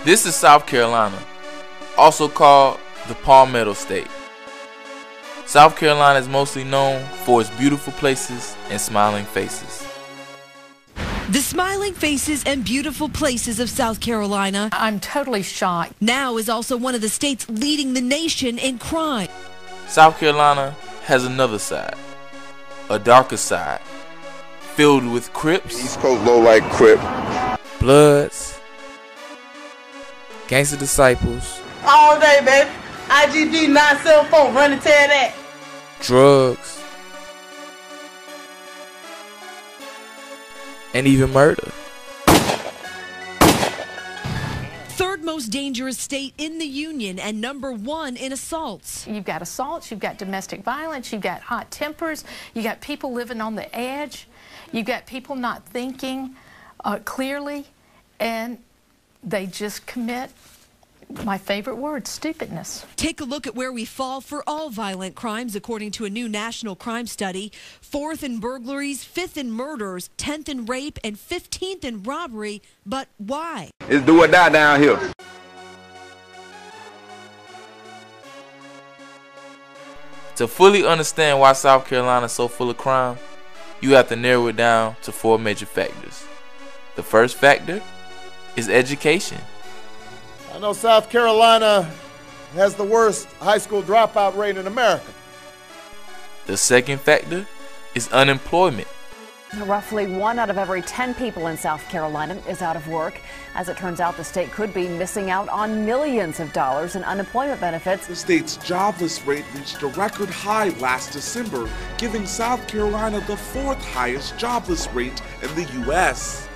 This is South Carolina, also called the Palmetto State. South Carolina is mostly known for its beautiful places and smiling faces. The smiling faces and beautiful places of South Carolina, I'm totally shocked. now is also one of the states leading the nation in crime. South Carolina has another side, a darker side, filled with Crips, East Coast low like Crip, Bloods, Gangster Disciples, All day, baby. IGD 974, run and tell that. drugs, and even murder. Third most dangerous state in the union and #1 in assaults. You've got assaults, you've got domestic violence, you've got hot tempers, you've got people living on the edge, you've got people not thinking clearly, and they just commit, my favorite word, stupidness. Take a look at where we fall for all violent crimes according to a new national crime study. 4th in burglaries, 5th in murders, 10th in rape, and 15th in robbery. But why? it's do or die down here. To fully understand why South Carolina is so full of crime, you have to narrow it down to 4 major factors. The first factor is education. I know South Carolina has the worst high school dropout rate in America. The second factor is unemployment. Roughly 1 out of every 10 people in South Carolina is out of work. As it turns out, the state could be missing out on millions of dollars in unemployment benefits. The state's jobless rate reached a record high last December, giving South Carolina the 4th highest jobless rate in the U.S.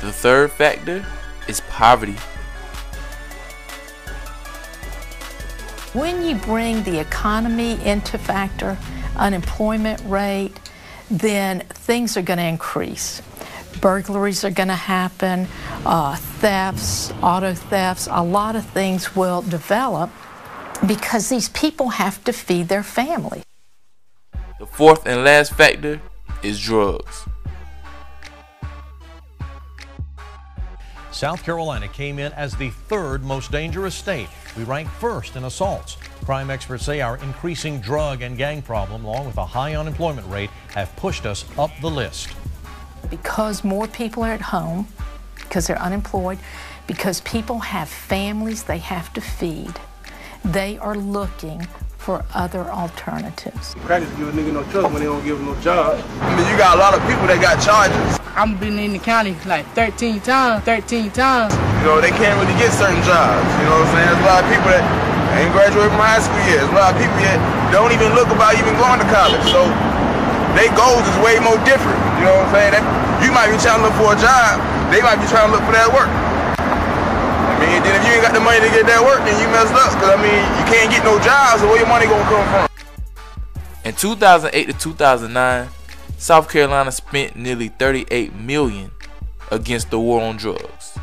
The third factor is poverty. When you bring the economy into factor, unemployment rate, then things are going to increase. Burglaries are going to happen, thefts, auto thefts, a lot of things will develop because these people have to feed their family. The fourth and last factor is drugs. South Carolina came in as the 3rd most dangerous state. We rank 1st in assaults. Crime experts say our increasing drug and gang problem, along with a high unemployment rate, have pushed us up the list. Because more people are at home, because they're unemployed, because people have families they have to feed, they are looking for other alternatives. Practice give a nigga no trust when they don't give him no job. I mean, you got a lot of people that got charges. I've been in the county like 13 times. You know, they can't really get certain jobs. You know what I'm saying? There's a lot of people that ain't graduated from high school yet. There's a lot of people that don't even look about even going to college. So their goals is way more different. You know what I'm saying? You might be trying to look for a job. They might be trying to look for that work. I mean, then if you ain't got the money to get that work, then you messed up. Because, I mean, you can't get no jobs, so where your money gonna come from? In 2008 to 2009, South Carolina spent nearly $38 million against the war on drugs.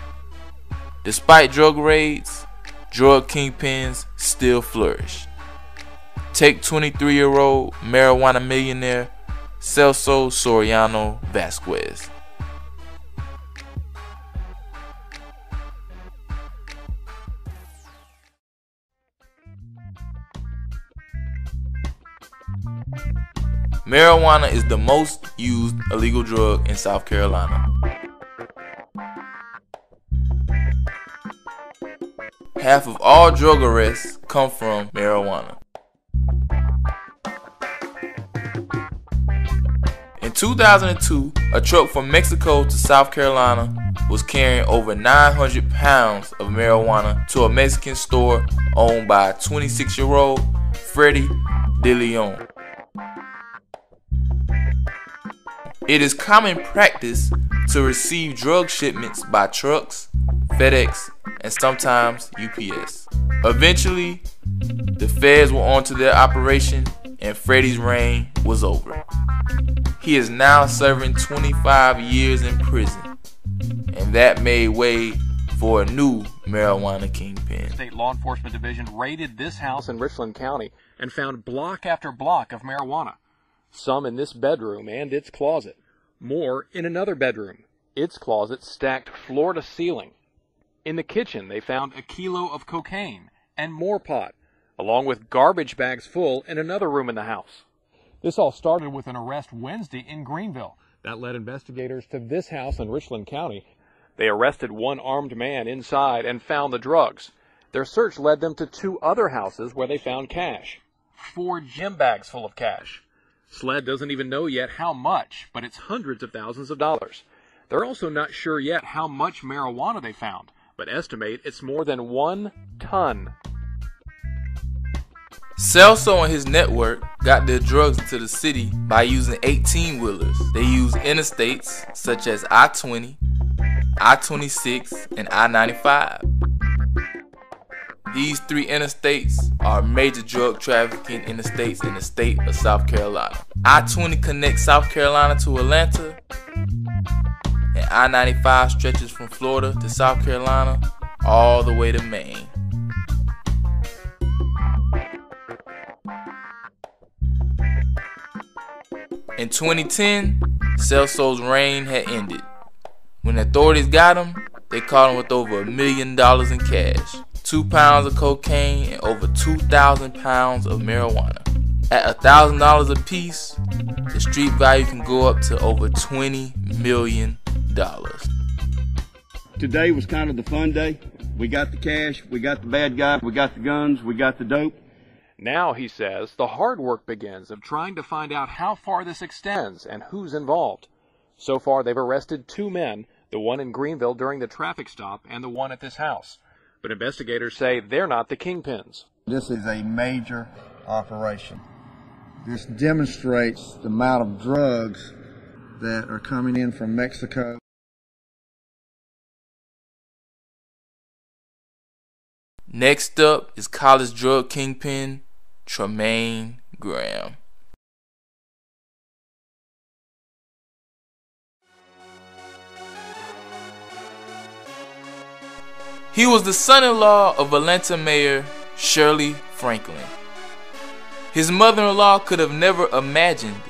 Despite drug raids, drug kingpins still flourish. Take 23-year-old marijuana millionaire Celso Soriano Vasquez. Marijuana is the most used illegal drug in South Carolina. Half of all drug arrests come from marijuana. In 2002, a truck from Mexico to South Carolina was carrying over 900 pounds of marijuana to a Mexican store owned by 26-year-old Freddie De Leon. It is common practice to receive drug shipments by trucks, FedEx, and sometimes UPS. Eventually, the feds were onto their operation and Freddie's reign was over. He is now serving 25 years in prison, and that made way for a new marijuana kingpin. State Law Enforcement Division raided this house in Richland County and found block after block of marijuana. Some in this bedroom and its closet. More in another bedroom. Its closet stacked floor to ceiling. In the kitchen, they found a kilo of cocaine and more pot, along with garbage bags full in another room in the house. This all started with an arrest Wednesday in Greenville. That led investigators to this house in Richland County. They arrested one armed man inside and found the drugs. Their search led them to 2 other houses where they found cash. 4 gym bags full of cash. SLED doesn't even know yet how much, but it's hundreds of thousands of dollars. They're also not sure yet how much marijuana they found, but estimate it's more than 1 ton. Celso and his network got their drugs into the city by using 18-wheelers. They used interstates such as I-20, I-26, and I-95. These 3 interstates are major drug trafficking interstates in the state of South Carolina. I-20 connects South Carolina to Atlanta, and I-95 stretches from Florida to South Carolina all the way to Maine. In 2010, Celso's reign had ended. When authorities got him, they caught him with over $1 million in cash, 2 pounds of cocaine, and over 2,000 pounds of marijuana. At $1,000 a piece, the street value can go up to over $20 million. Today was kind of the fun day. We got the cash, we got the bad guy, we got the guns, we got the dope. Now, he says, the hard work begins of trying to find out how far this extends and who's involved. So far, they've arrested 2 men, the one in Greenville during the traffic stop and the one at this house. But investigators say they're not the kingpins. This is a major operation. This demonstrates the amount of drugs that are coming in from Mexico. Next up is college drug kingpin Tremaine Graham. He was the son-in-law of Atlanta Mayor Shirley Franklin. His mother-in-law could have never imagined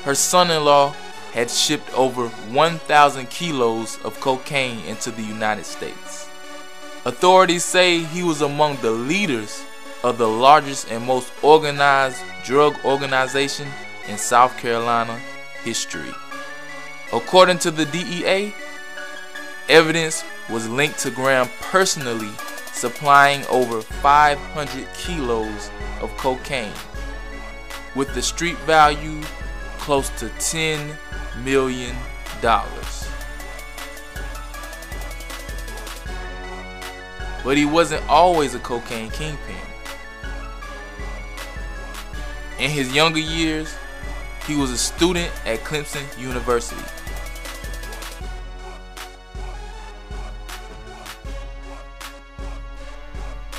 her son-in-law had shipped over 1,000 kilos of cocaine into the United States. Authorities say he was among the leaders of the largest and most organized drug organization in South Carolina history. According to the DEA, evidence was linked to Graham personally supplying over 500 kilos of cocaine, with the street value close to $10 million. But he wasn't always a cocaine kingpin. In his younger years, he was a student at Clemson University.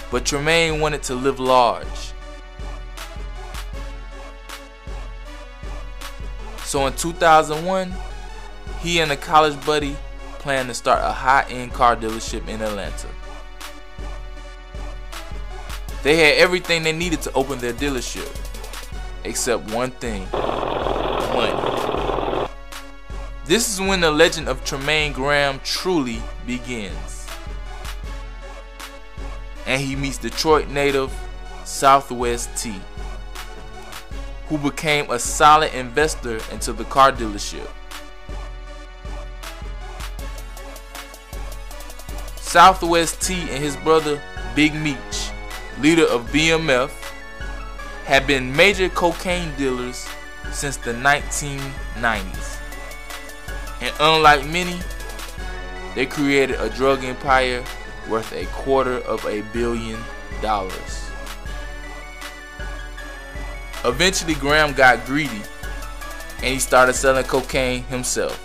But Tremaine wanted to live large. So in 2001, he and a college buddy planned to start a high-end car dealership in Atlanta. They had everything they needed to open their dealership, except one thing: money. This is when the legend of Tremaine Graham truly begins. And he meets Detroit native Southwest T, who became a solid investor into the car dealership. Southwest T and his brother Big Meech, leader of BMF, had been major cocaine dealers since the 1990s. And unlike many, they created a drug empire worth $250 million. Eventually, Graham got greedy and he started selling cocaine himself.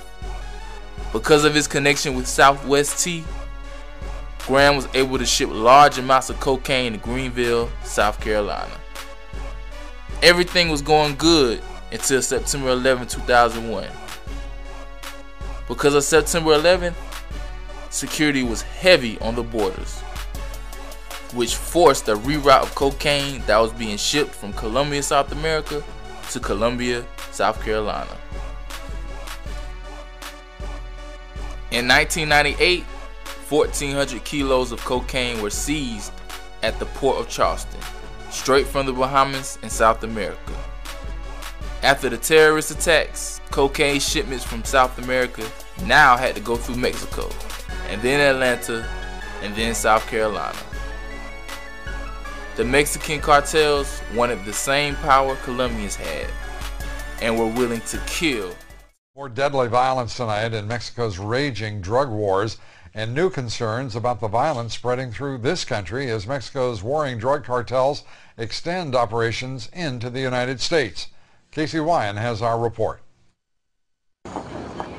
Because of his connection with Southwest T, Graham was able to ship large amounts of cocaine to Greenville, South Carolina. Everything was going good until September 11, 2001. Because of September 11th, security was heavy on the borders, which forced a reroute of cocaine that was being shipped from Columbia, South America to Columbia, South Carolina. In 1998, 1,400 kilos of cocaine were seized at the port of Charleston, straight from the Bahamas in South America. After the terrorist attacks, cocaine shipments from South America now had to go through Mexico, and then Atlanta, and then South Carolina. The Mexican cartels wanted the same power Colombians had, and were willing to kill. More deadly violence tonight in Mexico's raging drug wars, and new concerns about the violence spreading through this country as Mexico's warring drug cartels extend operations into the United States. Casey Wyan has our report.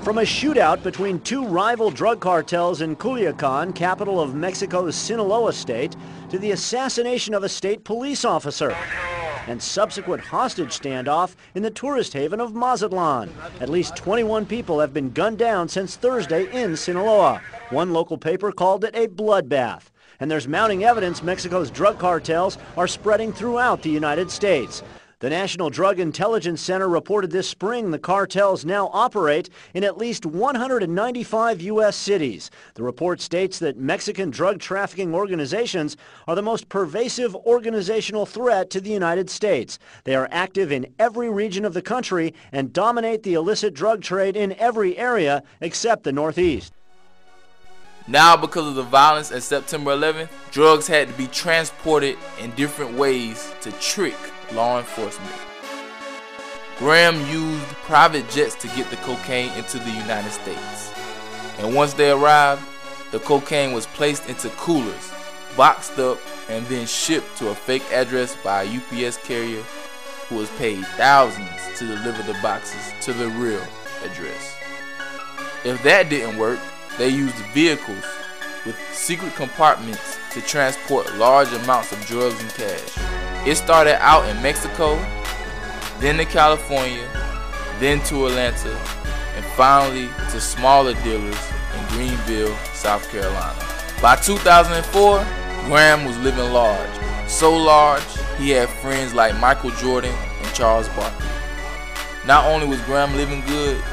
From a shootout between two rival drug cartels in Culiacan, capital of Mexico's Sinaloa state, to the assassination of a state police officer and subsequent hostage standoff in the tourist haven of Mazatlan. At least 21 people have been gunned down since Thursday in Sinaloa. One local paper called it a bloodbath. And there's mounting evidence Mexico's drug cartels are spreading throughout the United States. The National Drug Intelligence Center reported this spring the cartels now operate in at least 195 U.S. cities. The report states that Mexican drug trafficking organizations are the most pervasive organizational threat to the United States. They are active in every region of the country and dominate the illicit drug trade in every area except the Northeast. Now, because of the violence at September 11th, drugs had to be transported in different ways to trick law enforcement. Graham used private jets to get the cocaine into the United States. And once they arrived, the cocaine was placed into coolers, boxed up, and then shipped to a fake address by a UPS carrier who was paid thousands to deliver the boxes to the real address. If that didn't work, they used vehicles with secret compartments to transport large amounts of drugs and cash. It started out in Mexico, then to California, then to Atlanta, and finally to smaller dealers in Greenville, South Carolina. By 2004, Graham was living large. So large, he had friends like Michael Jordan and Charles Barkley. Not only was Graham living good,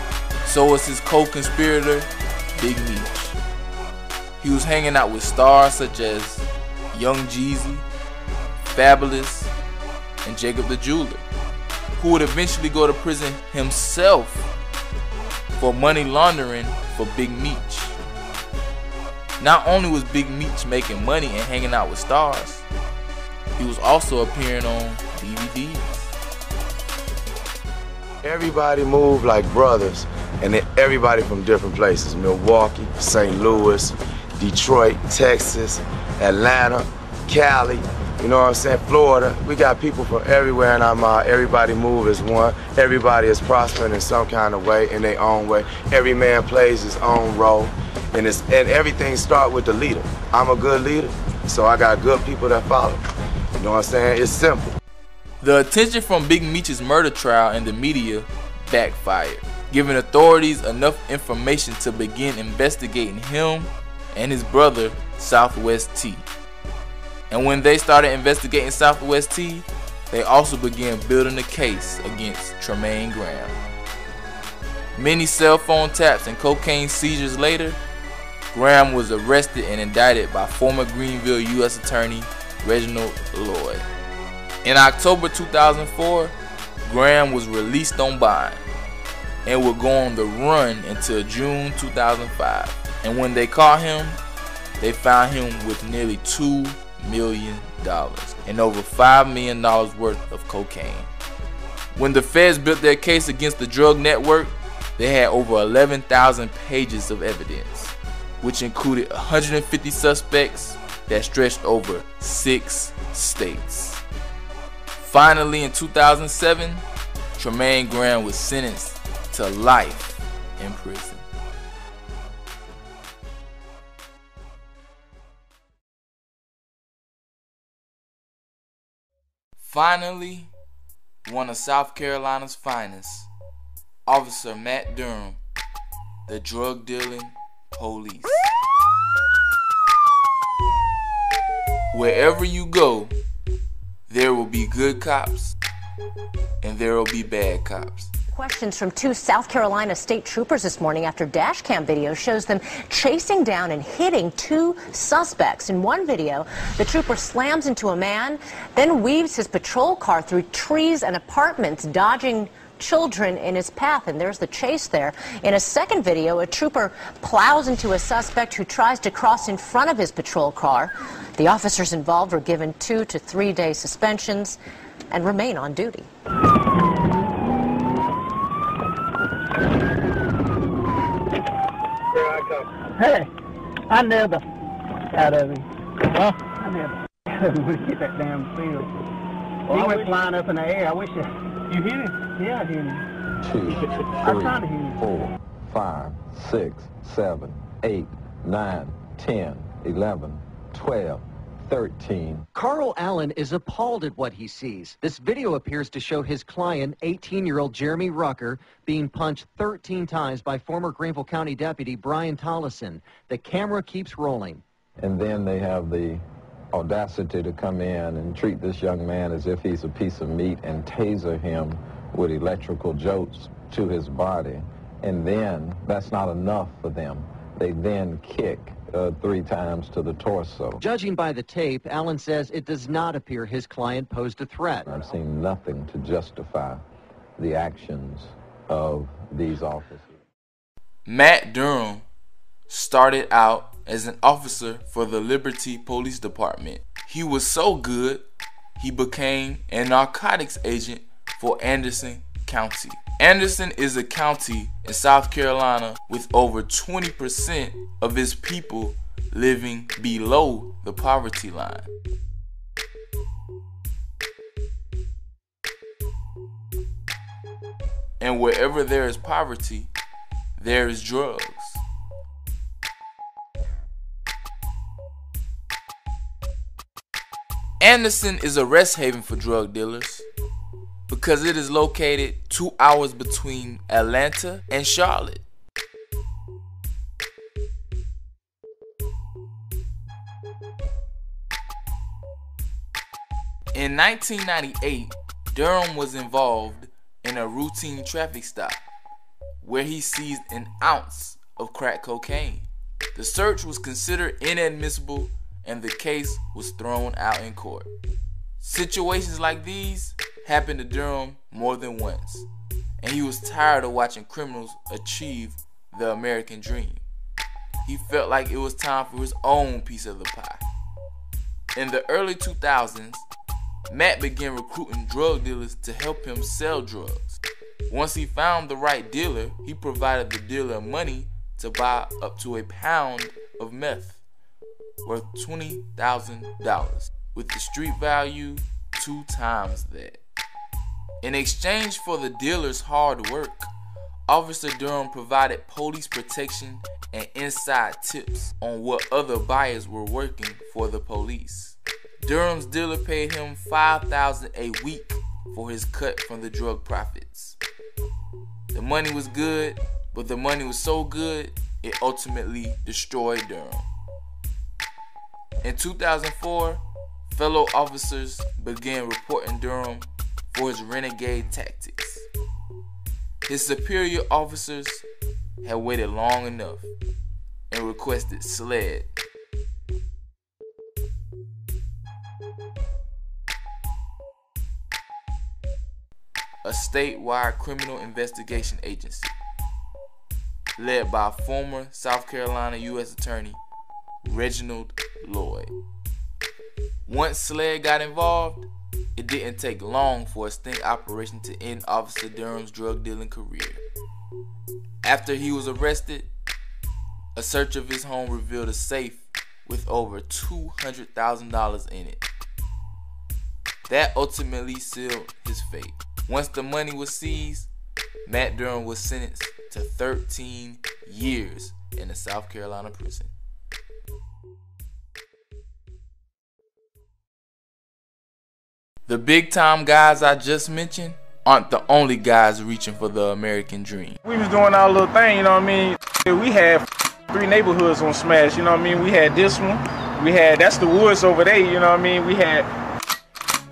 so was his co-conspirator, Big Meech. He was hanging out with stars such as Young Jeezy, Fabulous, and Jacob the Jeweler, who would eventually go to prison himself for money laundering for Big Meech. Not only was Big Meech making money and hanging out with stars, he was also appearing on DVDs. Everybody moved like brothers, and then everybody from different places: Milwaukee, St. Louis, Detroit, Texas, Atlanta, Cali, you know what I'm saying, Florida. We got people from everywhere in our mind. Everybody move as one. Everybody is prospering in some kind of way, in their own way. Every man plays his own role, and everything starts with the leader. I'm a good leader, so I got good people that follow. You know what I'm saying? It's simple. The attention from Big Meech's murder trial and the media backfired, giving authorities enough information to begin investigating him and his brother, Southwest T. And when they started investigating Southwest T, they also began building a case against Tremaine Graham. Many cell phone taps and cocaine seizures later, Graham was arrested and indicted by former Greenville U.S. Attorney Reginald Lloyd. In October 2004, Graham was released on bond and would go on the run until June 2005. And when they caught him, they found him with nearly $2 million and over $5 million worth of cocaine. When the feds built their case against the drug network, they had over 11,000 pages of evidence, which included 150 suspects that stretched over 6 states. Finally, in 2007, Tremaine Graham was sentenced to life in prison. Finally, one of South Carolina's finest, Officer Matt Durham, the drug dealing police. Wherever you go, there will be good cops and there will be bad cops. Questions from 2 South Carolina state troopers this morning after dash cam video shows them chasing down and hitting 2 suspects. In one video, the trooper slams into a man, then weaves his patrol car through trees and apartments, dodging children in his path, and there's the chase there. In a second video, a trooper plows into a suspect who tries to cross in front of his patrol car. The officers involved were given 2 to 3 day suspensions and remain on duty. Hey, I never out of him. Huh? I never out of him when he hit that damn field. Well, he went flying up in the air. I wish you hit him. Yeah, I hit him. 2, 3, 4, 5, 6, 7, 8, 9, 10, 11, 12, 13. Carl Allen is appalled at what he sees. This video appears to show his client, 18-year-old Jeremy Rucker, being punched 13 times by former Greenville County Deputy Brian Tollison. The camera keeps rolling. And then they have the audacity to come in and treat this young man as if he's a piece of meat and taser him with electrical jolts to his body. And then that's not enough for them. They then kick 3 times to the torso. Judging by the tape, Allen says it does not appear his client posed a threat. I've seen nothing to justify the actions of these officers. Matt Durham started out as an officer for the Liberty Police Department. He was so good, he became a narcotics agent for Anderson County. Anderson is a county in South Carolina with over 20% of its people living below the poverty line. And wherever there is poverty, there is drugs. Anderson is a rest haven for drug dealers because it is located 2 hours between Atlanta and Charlotte. In 1998, Durham was involved in a routine traffic stop where he seized an ounce of crack cocaine. The search was considered inadmissible and the case was thrown out in court. Situations like these happened to Durham more than once, and he was tired of watching criminals achieve the American dream. He felt like it was time for his own piece of the pie. In the early 2000s, Matt began recruiting drug dealers to help him sell drugs. Once he found the right dealer, he provided the dealer money to buy up to a pound of meth worth $20,000, with the street value 2 times that. In exchange for the dealer's hard work, Officer Durham provided police protection and inside tips on what other buyers were working for the police. Durham's dealer paid him $5,000 a week for his cut from the drug profits. The money was good, but the money was so good, it ultimately destroyed Durham. In 2004, fellow officers began reporting Durham for his renegade tactics. His superior officers had waited long enough and requested SLED. A statewide criminal investigation agency led by former South Carolina U.S. Attorney Reginald Lloyd. Once SLED got involved, it didn't take long for a sting operation to end Officer Durham's drug dealing career. After he was arrested, a search of his home revealed a safe with over $200,000 in it. That ultimately sealed his fate. Once the money was seized, Matt Durham was sentenced to 13 years in a South Carolina prison. The big time guys I just mentioned aren't the only guys reaching for the American dream. We was doing our little thing, you know what I mean? We had 3 neighborhoods on Smash, you know what I mean? We had this one, we had, that's the woods over there, you know what I mean? We had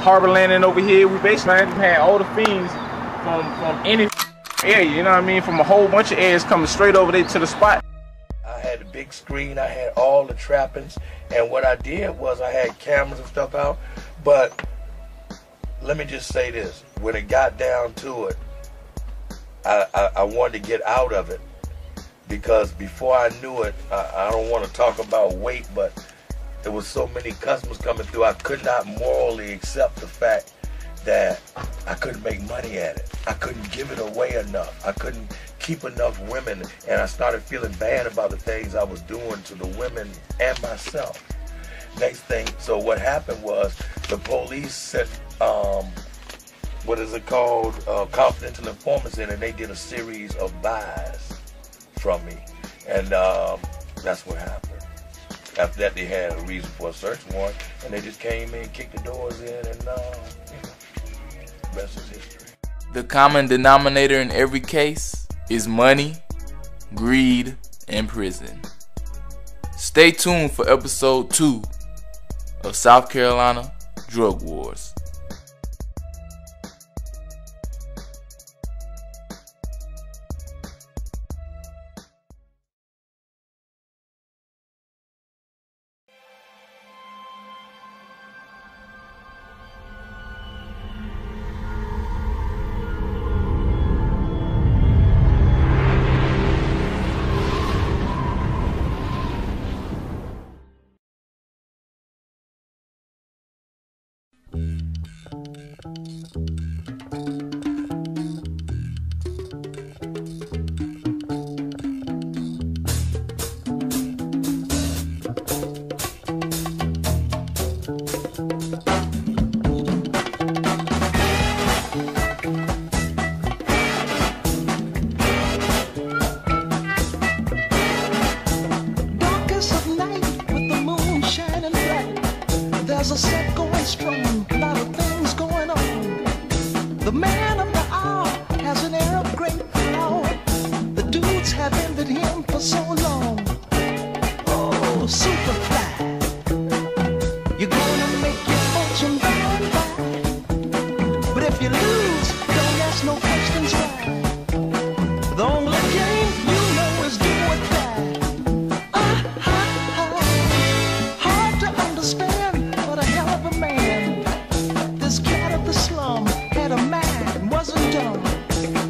Harbor Landing over here. We basically had all the fiends from any area, you know what I mean, from a whole bunch of areas coming straight over there to the spot. I had the big screen, I had all the trappings, and what I did was I had cameras and stuff out, but let me just say this, when it got down to it, I wanted to get out of it, because before I knew it, I don't want to talk about weight, but there was so many customers coming through, I could not morally accept the fact that I couldn't make money at it. I couldn't give it away enough. I couldn't keep enough women, and I started feeling bad about the things I was doing to the women and myself. Next thing, so what happened was the police sent, what is it called, confidential informants in, and they did a series of buys from me, and that's what happened. After that, they had a reason for a search warrant, and they just came in, kicked the doors in, and the rest is history. The common denominator in every case is money, greed, and prison. Stay tuned for episode 2 of South Carolina Drug Wars. There's a set going strong, a lot of things going on. The man of the hour has an air of great power. The dudes have envied him for so long. Oh, Superfly, you're gonna make your fortune by and by. But if you lose, don't ask no questions why. The only game you know is do or die. Hard to understand, but a hell of a man. This cat of the slum had a mind, wasn't dumb.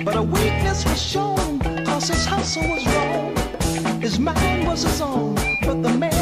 But a weakness was shown, cause his hustle was wrong. His mind was his own, but the man